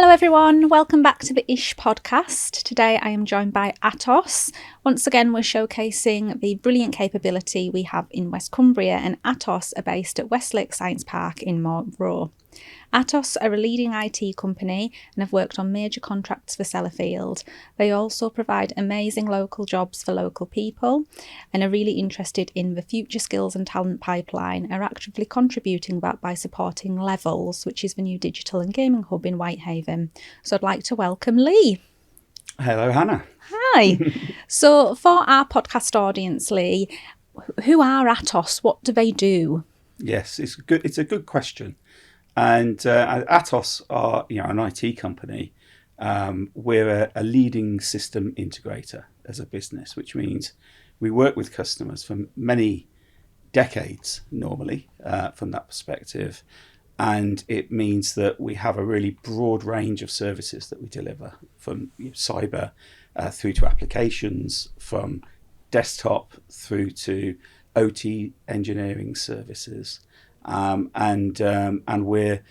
Hello everyone, welcome back to the iSH podcast. Today I am joined by Atos. Once again we're showcasing the brilliant capability we have in West Cumbria, and Atos are based at Westlake Science Park in Monroe. Atos are a leading IT company and have worked on major contracts for Sellafield. They also provide amazing local jobs for local people and are really interested in the future skills and talent pipeline, are actively contributing that by supporting Levels, which is the new digital and gaming hub in Whitehaven. So I'd like to welcome Leigh. Hello, Hannah. Hi. So for our podcast audience, Leigh, who are Atos? What do they do? Yes, it's a good question. And Atos are an IT company. We're a leading system integrator as a business, which means we work with customers for many decades normally from that perspective. And it means that we have a really broad range of services that we deliver, from cyber through to applications, from desktop through to OT engineering services. And we're,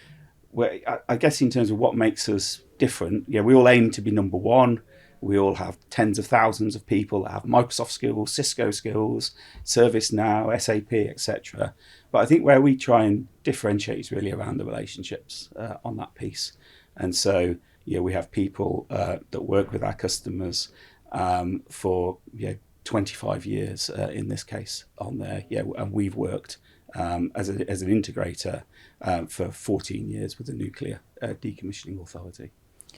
I guess, in terms of what makes us different, we all aim to be number one. We all have tens of thousands of people that have Microsoft skills, Cisco skills, ServiceNow, SAP, etc. But I think where we try and differentiate is really around the relationships on that piece. And so, we have people that work with our customers for 25 years in this case on there. And we've worked as an integrator for 14 years with the Nuclear Decommissioning Authority.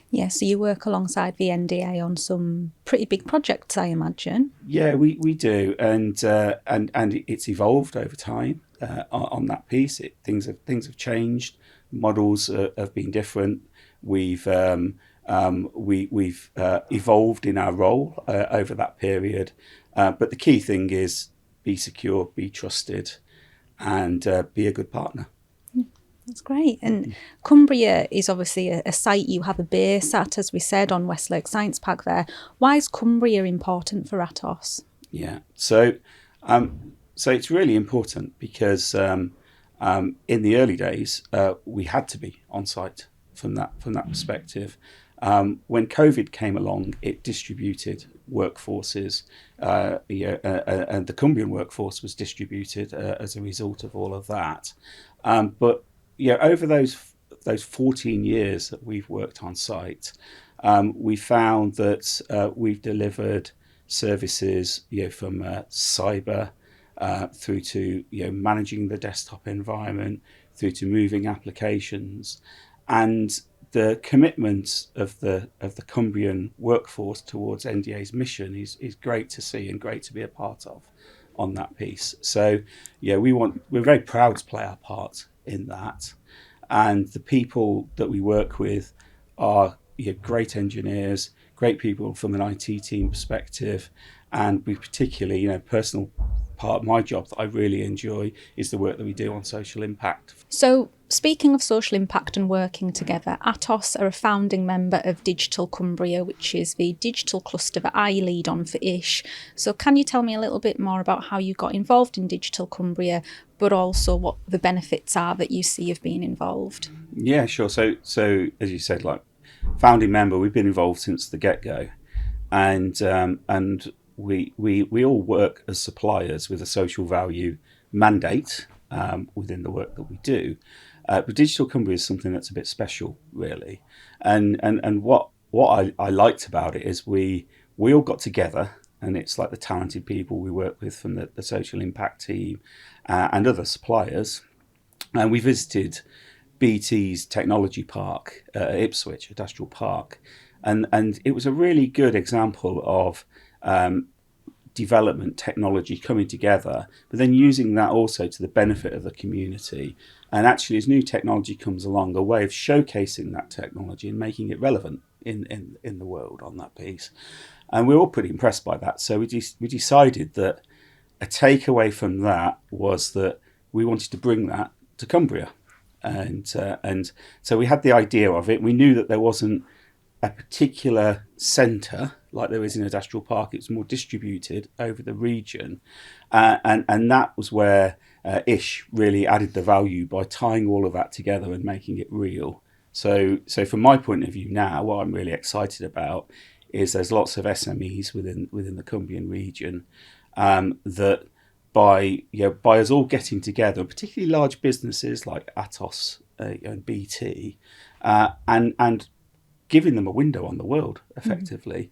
Yeah, so you work alongside the NDA on some pretty big projects, I imagine. Yeah, we do, and it's evolved over time on that piece. Things have changed, models have been different. We've evolved in our role over that period, but the key thing is be secure, be trusted, and be a good partner. That's great. And Cumbria is obviously a site you have a base at, as we said, on Westlake Science Park there. Why is Cumbria important for Atos? Yeah, so it's really important because in the early days we had to be on site from that perspective. When COVID came along, it distributed workforces, and the Cumbrian workforce was distributed as a result of all of that. But over those 14 years that we've worked on site, we found that we've delivered services, from cyber through to managing the desktop environment, through to moving applications, and the commitment of the Cumbrian workforce towards NDA's mission is great to see and great to be a part of on that piece. So we're very proud to play our part in that, and the people that we work with are great engineers, great people from an IT team perspective, and we particularly, personal part of my job that I really enjoy is the work that we do on social impact. So speaking of social impact and working together, Atos are a founding member of Digital Cumbria, which is the digital cluster that I lead on for iSH. So can you tell me a little bit more about how you got involved in Digital Cumbria, but also what the benefits are that you see of being involved? Yeah, sure. So as you said, like founding member, we've been involved since the get-go, and we all work as suppliers with a social value mandate within the work that we do. But Digital Cumbria is something that's a bit special, really. And what I liked about it is we all got together, and it's like the talented people we work with from the social impact team and other suppliers. And we visited BT's technology park at Ipswich, Industrial Park. And it was a really good example of development technology coming together, but then using that also to the benefit of the community. And actually, as new technology comes along, a way of showcasing that technology and making it relevant in the world on that piece. And we're all pretty impressed by that. So we decided that a takeaway from that was that we wanted to bring that to Cumbria. And so we had the idea of it. We knew that there wasn't a particular centre like there is in Industrial Park. It was more distributed over the region, and that was where iSH really added the value by tying all of that together and making it real So from my point of view now, what I'm really excited about is there's lots of SMEs within the Cumbrian region that by us all getting together, particularly large businesses like Atos and BT, and giving them a window on the world effectively,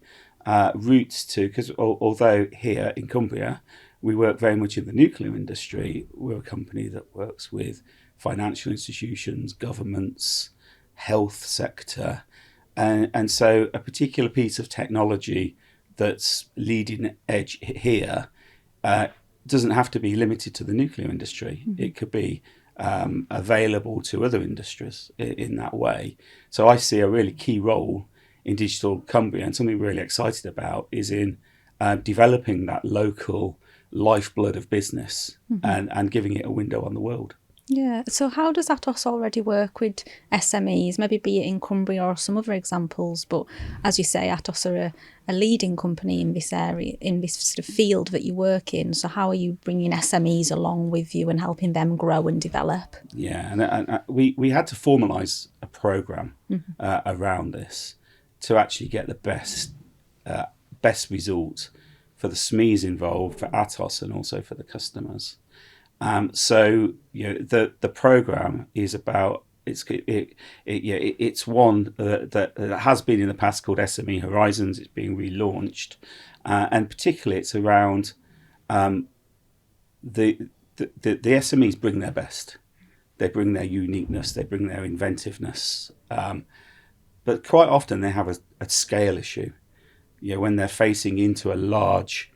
routes to, because although here in Cumbria we work very much in the nuclear industry, we're a company that works with financial institutions, governments, health sector, and so a particular piece of technology that's leading edge here doesn't have to be limited to the nuclear industry. It could be available to other industries in that way. So I see a really key role in Digital Cumbria, and something we're really excited about is in developing that local lifeblood of business and giving it a window on the world. Yeah. So how does Atos already work with SMEs? Maybe be it in Cumbria or some other examples. But as you say, Atos are a leading company in this area, in this sort of field that you work in. So how are you bringing SMEs along with you and helping them grow and develop? Yeah, and we had to formalise a programme around this to actually get the best result for the SMEs involved, for Atos, and also for the customers. So the program is about it's one that has been in the past called SME Horizons. It's being relaunched, and particularly it's around the SMEs bring their best, they bring their uniqueness, they bring their inventiveness, but quite often they have a scale issue. When they're facing into a large,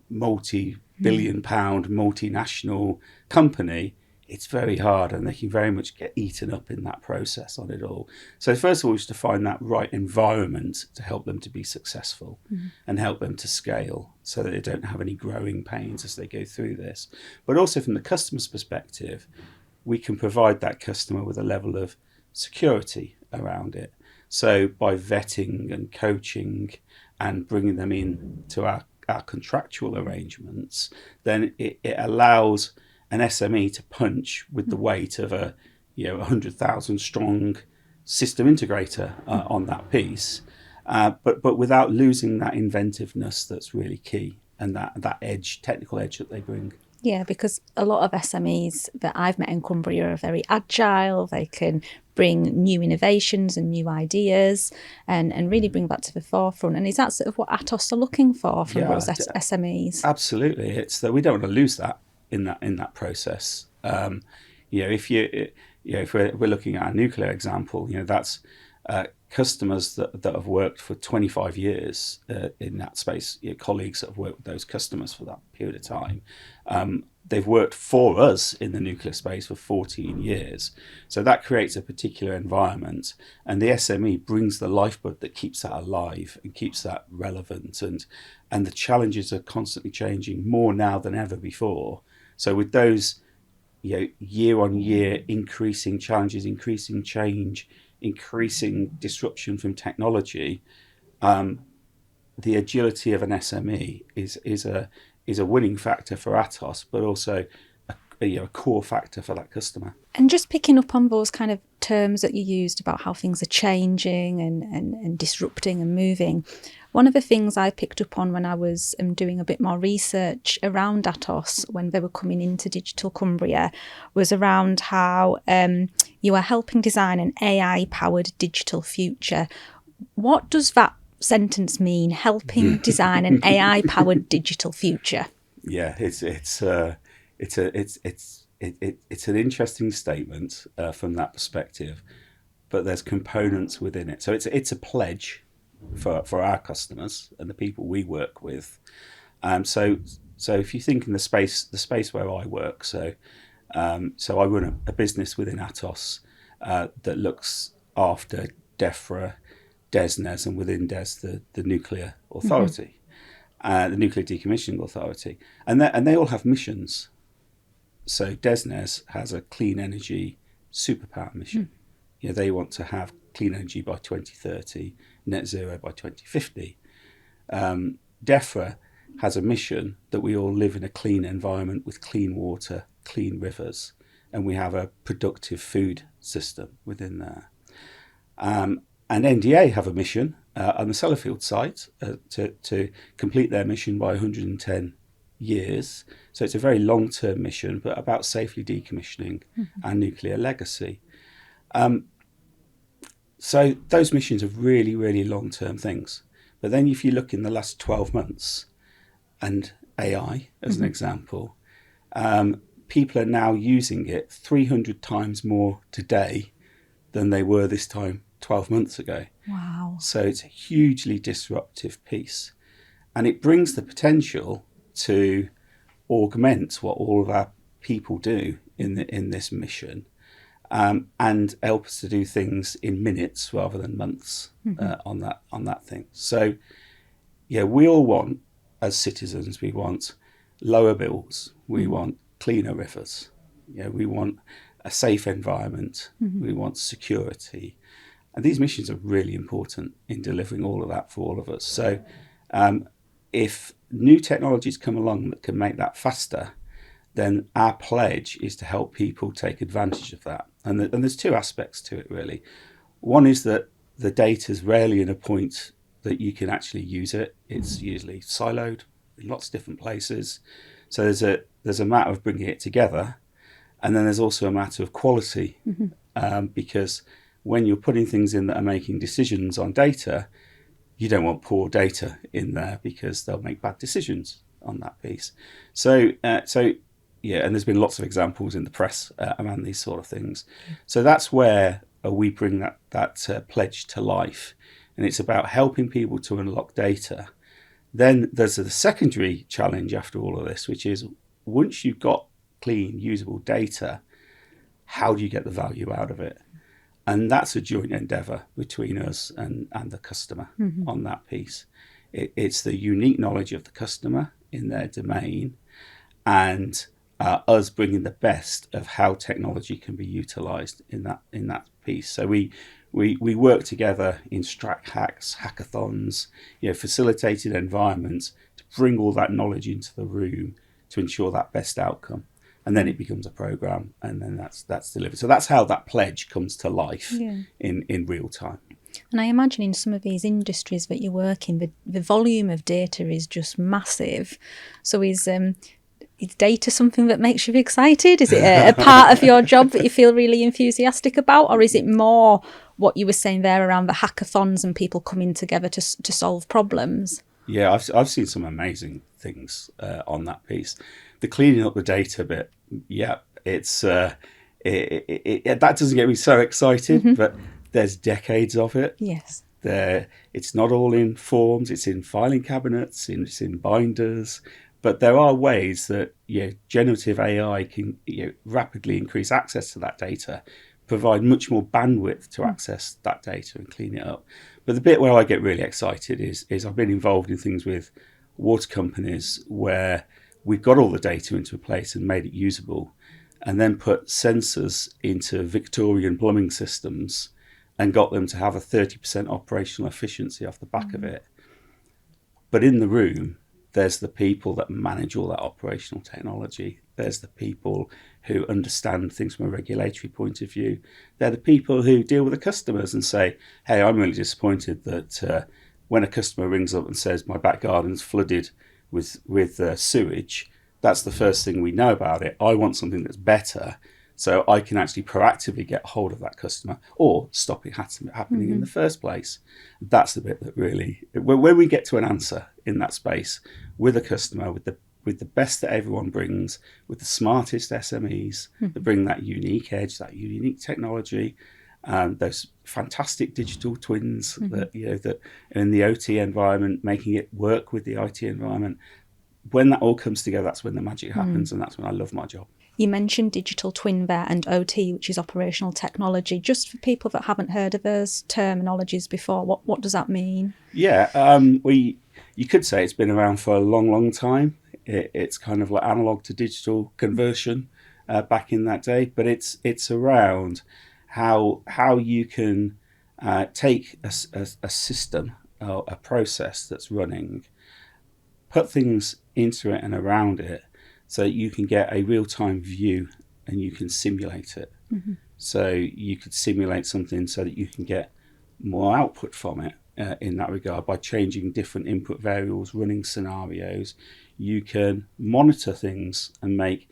multi-billion-pound multinational company, it's very hard, and they can very much get eaten up in that process on it all. So first of all, is to find that right environment to help them to be successful and help them to scale so that they don't have any growing pains as they go through this. But also from the customer's perspective, we can provide that customer with a level of security around it. So by vetting and coaching and bringing them in to our contractual arrangements, then it allows an SME to punch with the weight of a 100,000 strong system integrator on that piece, but without losing that inventiveness that's really key, and that edge, technical edge that they bring. Yeah, because a lot of SMEs that I've met in Cumbria are very agile. They can bring new innovations and new ideas and really bring that to the forefront. And is that sort of what Atos are looking for from those SMEs? Absolutely. It's that we don't want to lose that in that process. If we're looking at a nuclear example, that's customers that have worked for 25 years in that space, colleagues that have worked with those customers for that period of time. They've worked for us in the nuclear space for 14 years. So that creates a particular environment, and the SME brings the lifeblood that keeps that alive and keeps that relevant. And the challenges are constantly changing, more now than ever before. So with those year on year increasing challenges, increasing change, increasing disruption from technology, the agility of an SME is a winning factor for Atos, but also a core factor for that customer. And just picking up on those kind of terms that you used about how things are changing and disrupting and moving, one of the things I picked up on when I was doing a bit more research around Atos when they were coming into Digital Cumbria was around how you are helping design an AI-powered digital future. What does that sentence mean, helping design an AI-powered digital future? Yeah, it's an interesting statement from that perspective, but there's components within it. So it's a pledge for our customers and the people we work with. So if you think in the space where I work, so I run a business within Atos that looks after DEFRA, DESNZ, and within DES the nuclear authority, the nuclear decommissioning authority, and they all have missions. So DESNZ has a clean energy superpower mission. They want to have clean energy by 2030, net zero by 2050. DEFRA has a mission that we all live in a clean environment with clean water, clean rivers, and we have a productive food system within there. And NDA have a mission on the Sellafield site to complete their mission by 110 years. So it's a very long-term mission, but about safely decommissioning our nuclear legacy. So those missions are really, really long-term things. But then if you look in the last 12 months, and AI as an example, people are now using it 300 times more today than they were this time 12 months ago. Wow. So it's a hugely disruptive piece. And it brings the potential to augment what all of our people do in this mission, and help us to do things in minutes rather than months on that thing. So, yeah, we all want, as citizens, we want lower bills, we want cleaner rivers, we want a safe environment, we want security. And these missions are really important in delivering all of that for all of us. So if new technologies come along that can make that faster, then our pledge is to help people take advantage of that. And there's two aspects to it, really. One is that the data is rarely in a point that you can actually use it. It's usually siloed in lots of different places. So there's a matter of bringing it together. And then there's also a matter of quality, because when you're putting things in that are making decisions on data, you don't want poor data in there because they'll make bad decisions on that piece. So yeah, and there's been lots of examples in the press around these sort of things. So that's where we bring that pledge to life. And it's about helping people to unlock data. Then there's a secondary challenge after all of this, which is once you've got clean, usable data, how do you get the value out of it? And that's a joint endeavour between us and the customer on that piece. It's the unique knowledge of the customer in their domain, and us bringing the best of how technology can be utilised in that piece. So we work together in Strack Hacks, hackathons, facilitated environments to bring all that knowledge into the room to ensure that best outcome. And then it becomes a program, and then that's delivered. So that's how that pledge comes to life in real time. And I imagine in some of these industries that you work in, the volume of data is just massive. So is data something that makes you excited? Is it a part of your job that you feel really enthusiastic about? Or is it more what you were saying there around the hackathons and people coming together to solve problems? Yeah, I've seen some amazing things on that piece. The cleaning up the data bit, yeah, it's that doesn't get me so excited, but there's decades of it. Yes. It's not all in forms, it's in filing cabinets, it's in binders, but there are ways that generative AI can rapidly increase access to that data, provide much more bandwidth to access that data and clean it up. But the bit where I get really excited is I've been involved in things with water companies where we've got all the data into a place and made it usable, and then put sensors into Victorian plumbing systems and got them to have a 30% operational efficiency off the back of it. But in the room, there's the people that manage all that operational technology. There's the people who understand things from a regulatory point of view. They're the people who deal with the customers and say, hey, I'm really disappointed that when a customer rings up and says, my back garden's flooded with sewage, that's the first thing we know about it. I want something that's better so I can actually proactively get hold of that customer or stop it happening in the first place. That's the bit that really, when we get to an answer in that space with a customer, with the best that everyone brings, with the smartest SMEs that bring that unique edge, that unique technology, those fantastic digital twins that that are in the OT environment, making it work with the IT environment. When that all comes together, that's when the magic happens, and that's when I love my job. You mentioned digital twin there and OT, which is operational technology. Just for people that haven't heard of those terminologies before, what does that mean? Yeah, you could say it's been around for a long, long time. It's kind of like analog to digital conversion back in that day, but it's around how you can take a system or a process that's running, put things into it and around it so that you can get a real-time view and you can simulate it. So you could simulate something so that you can get more output from it in that regard. By changing different input variables, running scenarios, you can monitor things and make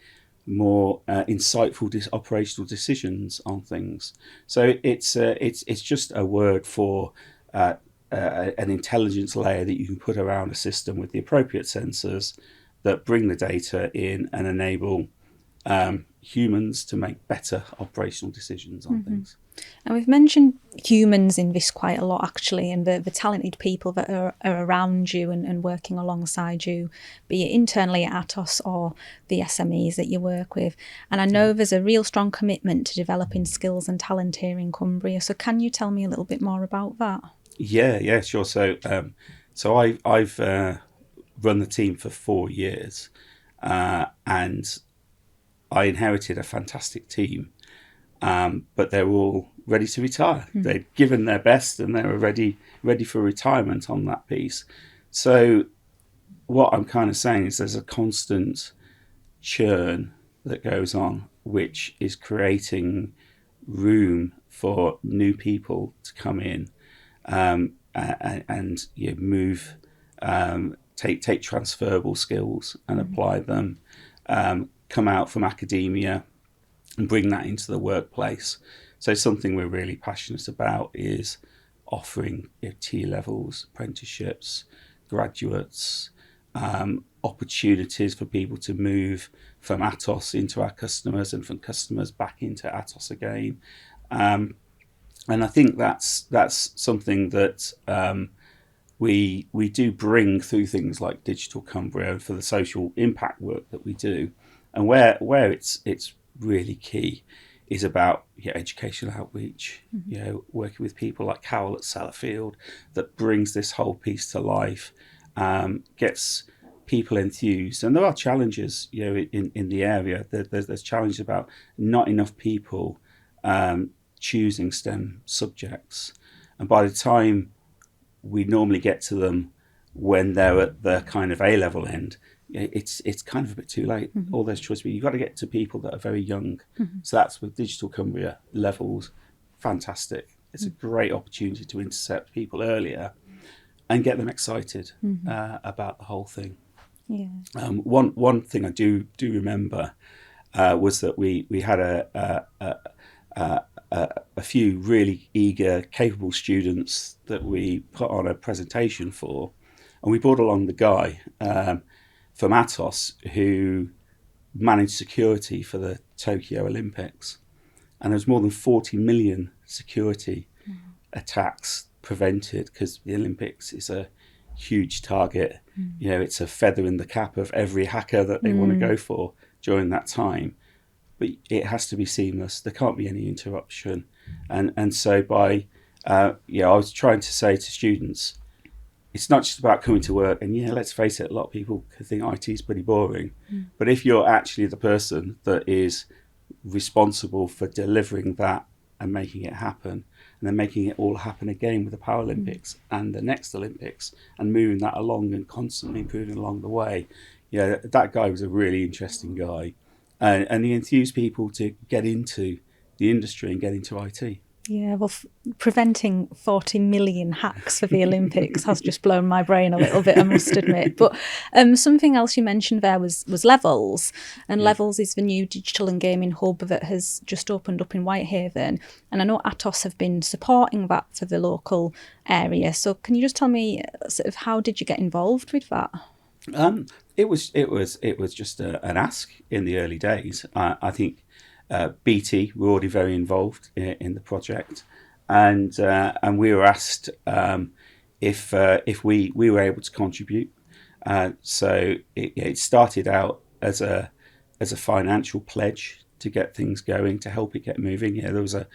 more insightful operational decisions on things. So it's just a word for an intelligence layer that you can put around a system with the appropriate sensors that bring the data in and enable humans to make better operational decisions on things. And we've mentioned humans in this quite a lot, actually, and the talented people that are around you and working alongside you, be it internally at Atos or the SMEs that you work with. And I know there's a real strong commitment to developing skills and talent here in Cumbria. So can you tell me a little bit more about that? Yeah, sure. So I've run the team for 4 years, and I inherited a fantastic team. But they were all ready to retire. They'd given their best and they were ready for retirement on that piece. So what I'm kind of saying is there's a constant churn that goes on, which is creating room for new people to come in and move, take transferable skills and apply them, come out from academia and bring that into the workplace. So something we're really passionate about is offering T-levels, apprenticeships, graduates, opportunities for people to move from Atos into our customers and from customers back into Atos again. And I think that's something that we do bring through things like Digital Cumbria for the social impact work that we do, and where it's really key is about educational outreach, working with people like Carol at Sellafield that brings this whole piece to life, gets people enthused. And there are challenges, in the area. There's challenges about not enough people choosing STEM subjects. And by the time we normally get to them when they're at the kind of A-level end, it's kind of a bit too late. All those choices, but you've got to get to people that are very young. So that's with Digital Cumbria levels. Fantastic. It's a great opportunity to intercept people earlier and get them excited about the whole thing. Yeah. One thing I do remember was that we had a few really eager, capable students that we put on a presentation for, and we brought along the guy from Atos who managed security for the Tokyo Olympics, and there was more than 40 million security attacks prevented because the Olympics is a huge target. It's a feather in the cap of every hacker that they want to go for during that time, but it has to be seamless. There can't be any interruption, and so by I was trying to say to students, it's not just about coming to work, and let's face it, a lot of people could think IT is pretty boring. But if you're actually the person that is responsible for delivering that and making it happen, and then making it all happen again with the Paralympics and the next Olympics, and moving that along and constantly improving along the way, that guy was a really interesting guy. And he enthused people to get into the industry and get into IT. Yeah, well, preventing 40 million hacks for the Olympics has just blown my brain a little bit, I must admit. But something else you mentioned there was Levels. And Levels is the new digital and gaming hub that has just opened up in Whitehaven. And I know Atos have been supporting that for the local area. So can you just tell me sort of how did you get involved with that? It was just an ask in the early days. I think BT were already very involved in the project, and we were asked if we were able to contribute. So it started out as a financial pledge to get things going, to help it get moving. There was a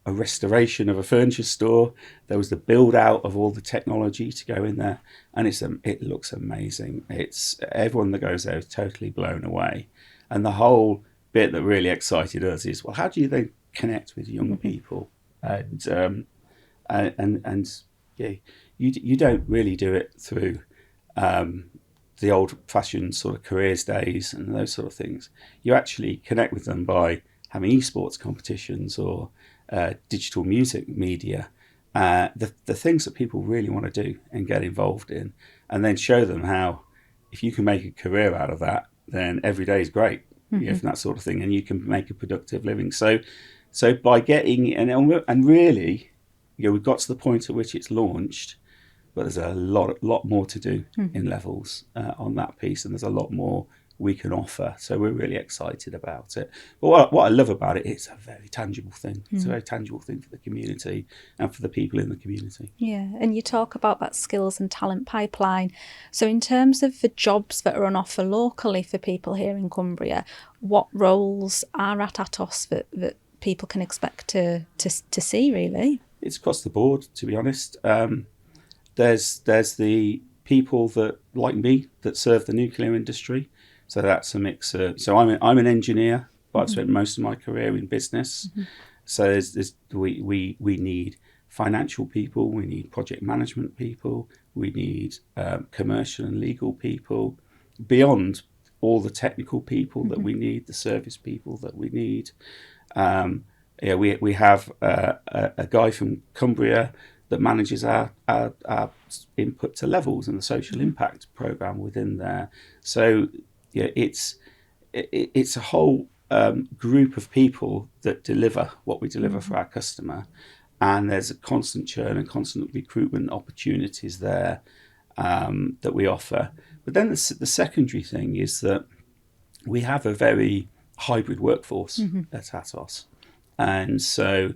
restoration of a furniture store. There was the build out of all the technology to go in there, and it looks amazing. It's everyone that goes there is totally blown away, and the whole bit that really excited us is, well, how do you then connect with young people? And you don't really do it through the old-fashioned sort of careers days and those sort of things. You actually connect with them by having esports competitions or digital music media, the things that people really want to do and get involved in, and then show them how, if you can make a career out of that, then every day is great, from that sort of thing, and you can make a productive living. So by getting, and really, we've got to the point at which it's launched, but there's a lot more to do in levels on that piece, and there's a lot more we can offer. So we're really excited about it. But what I love about it, it's a very tangible thing. It's a very tangible thing for the community and for the people in the community. Yeah, and you talk about that skills and talent pipeline. So in terms of the jobs that are on offer locally for people here in Cumbria, what roles are at Atos that people can expect to see, really? It's across the board, to be honest. There's the people that, like me, that serve the nuclear industry. So that's a mix. So I'm an engineer, but I've spent most of my career in business. So we need financial people, we need project management people, we need commercial and legal people, beyond all the technical people that we need, the service people that we need. We have a guy from Cumbria that manages our input to levels and the social impact program within there. So it's a whole group of people that deliver what we deliver for our customer, and there's a constant churn and constant recruitment opportunities there that we offer. But then the secondary thing is that we have a very hybrid workforce at Atos, and so,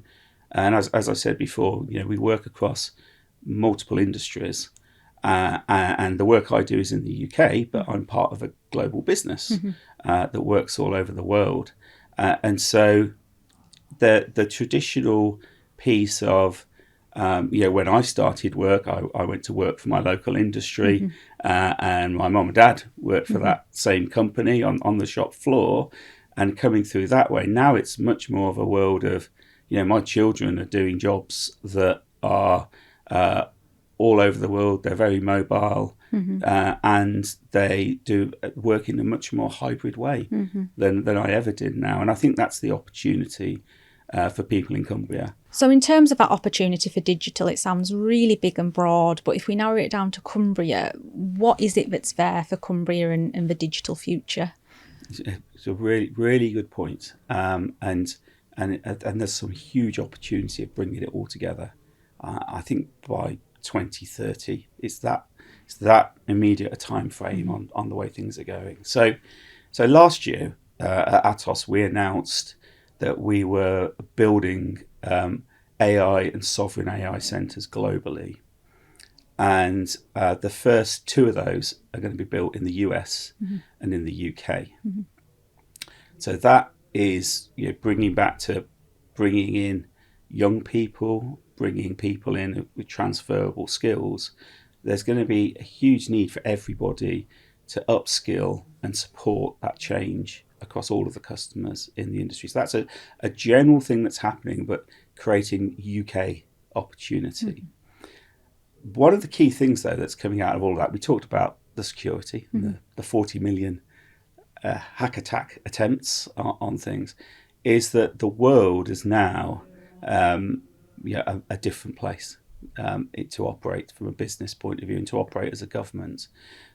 and as I said before, we work across multiple industries, and the work I do is in the UK, but I'm part of a global business that works all over the world, and so the traditional piece of when I started work, I went to work for my local industry, and my mum and dad worked for that same company on the shop floor, and coming through that way. Now it's much more of a world of, my children are doing jobs that are all over the world. They're very mobile, and they do work in a much more hybrid way than I ever did now. And I think that's the opportunity for people in Cumbria. So in terms of that opportunity for digital, it sounds really big and broad, but if we narrow it down to Cumbria, what is it that's there for Cumbria and the digital future? It's a really, really good point. And there's some huge opportunity of bringing it all together. I think by 2030, it's that immediate a time frame on the way things are going. So last year at Atos, we announced that we were building AI and sovereign AI centres globally. And the first two of those are going to be built in the US and in the UK. So that is bringing in young people, bringing people in with transferable skills. There's going to be a huge need for everybody to upskill and support that change across all of the customers in the industry. So that's a general thing that's happening, but creating UK opportunity. One of the key things, though, that's coming out of all of that, we talked about the security, the 40 million hack attack attempts on things, is that the world is now a different place to operate from a business point of view and to operate as a government.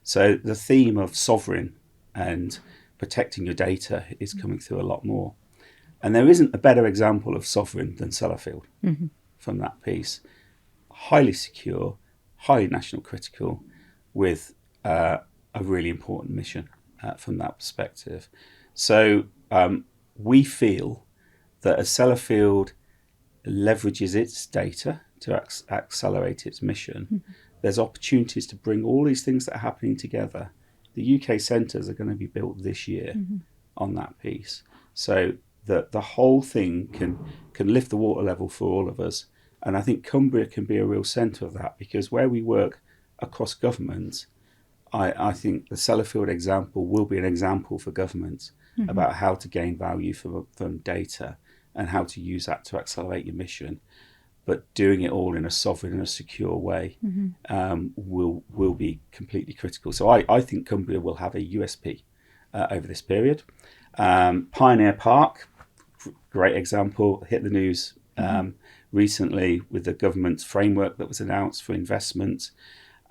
So the theme of sovereign and protecting your data is coming through a lot more. And there isn't a better example of sovereign than Sellafield from that piece. Highly secure, highly national critical, with a really important mission from that perspective. So we feel that as Sellafield leverages its data to accelerate its mission, there's opportunities to bring all these things that are happening together. The UK centres are going to be built this year on that piece. So that the whole thing can lift the water level for all of us. And I think Cumbria can be a real centre of that, because where we work across government, I think the Sellafield example will be an example for government about how to gain value from data and how to use that to accelerate your mission. But doing it all in a sovereign and a secure way will be completely critical. So I think Cumbria will have a USP over this period. Pioneer Park, great example, hit the news recently with the government's framework that was announced for investment.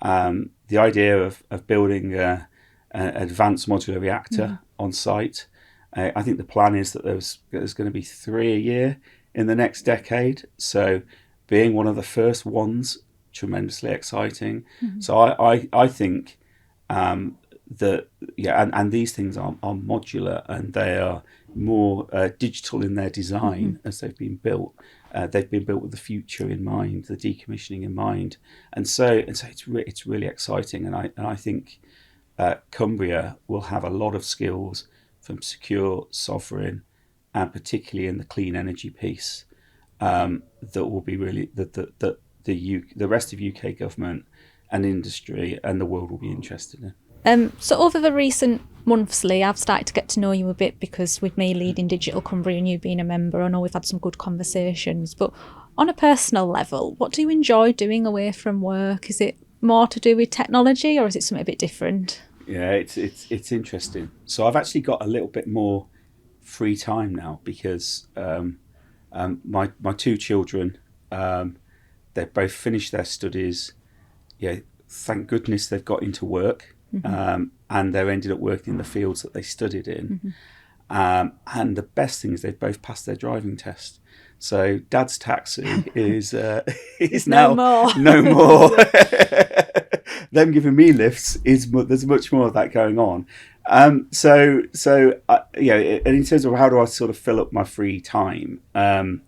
The idea of building an advanced modular reactor on site. I think the plan is that there's going to be 3 a year in the next decade. So being one of the first ones, tremendously exciting. So I think that, and these things are modular, and they are more digital in their design as they've been built. They've been built with the future in mind, the decommissioning in mind, and so it's really exciting. And I think Cumbria will have a lot of skills from secure, sovereign, and particularly in the clean energy piece, that will be really that the rest of UK government and industry and the world will be interested in. So over the recent months, Leigh, I've started to get to know you a bit, because with me leading Digital Cumbria and you being a member, I know we've had some good conversations. But on a personal level, what do you enjoy doing away from work? Is it more to do with technology, or is it something a bit different? Yeah, it's interesting. So I've actually got a little bit more free time now, because my 2 children, they've both finished their studies. Yeah, thank goodness they've got into work. And they've ended up working in the fields that they studied in. And the best thing is they've both passed their driving test. So Dad's taxi is now no more. Them giving me lifts there's much more of that going on. So and in terms of how do I sort of fill up my free time, I'm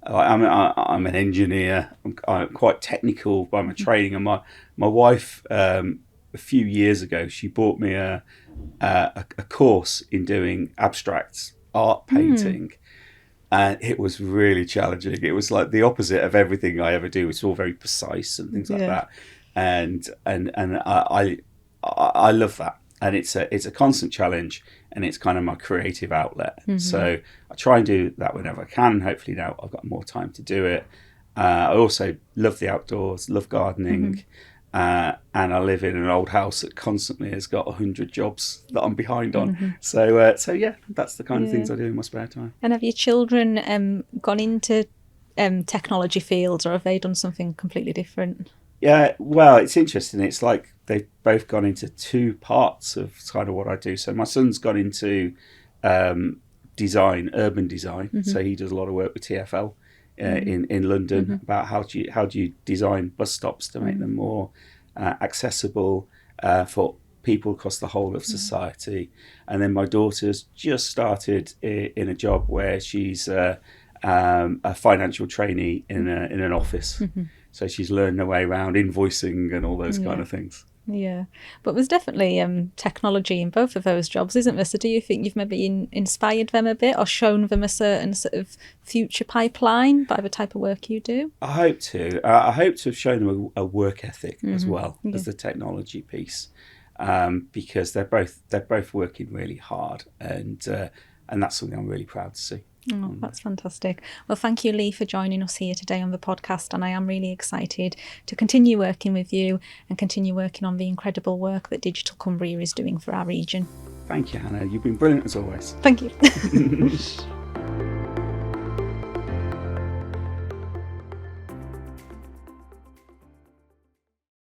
an engineer. I'm quite technical by my training, and my wife, a few years ago, she bought me a course in doing abstract art painting, and it was really challenging. It was like the opposite of everything I ever do. It's all very precise and things like that, and I love that. And it's a constant challenge, and it's kind of my creative outlet. So I try and do that whenever I can. Hopefully now I've got more time to do it. I also love the outdoors, love gardening. And I live in an old house that constantly has got 100 jobs that I'm behind on. So yeah, that's the kind of things I do in my spare time. And have your children gone into technology fields, or have they done something completely different? Yeah, well, it's interesting. It's like they've both gone into 2 parts of kind of what I do. So my son's gone into design, urban design. So he does a lot of work with TfL. In London, about how do you design bus stops to make them more accessible for people across the whole of society. And then my daughter's just started in a job where she's a financial trainee in an office. So she's learned her way around invoicing and all those kind of things. Yeah, but there's definitely technology in both of those jobs, isn't there? So do you think you've maybe inspired them a bit, or shown them a certain sort of future pipeline by the type of work you do? I hope to. I hope to have shown them a work ethic as well as the technology piece, because they're both working really hard, and that's something I'm really proud to see. Oh, that's fantastic. Well, thank you, Leigh, for joining us here today on the podcast, and I am really excited to continue working with you and continue working on the incredible work that Digital Cumbria is doing for our region. Thank you, Hannah. You've been brilliant as always. Thank you.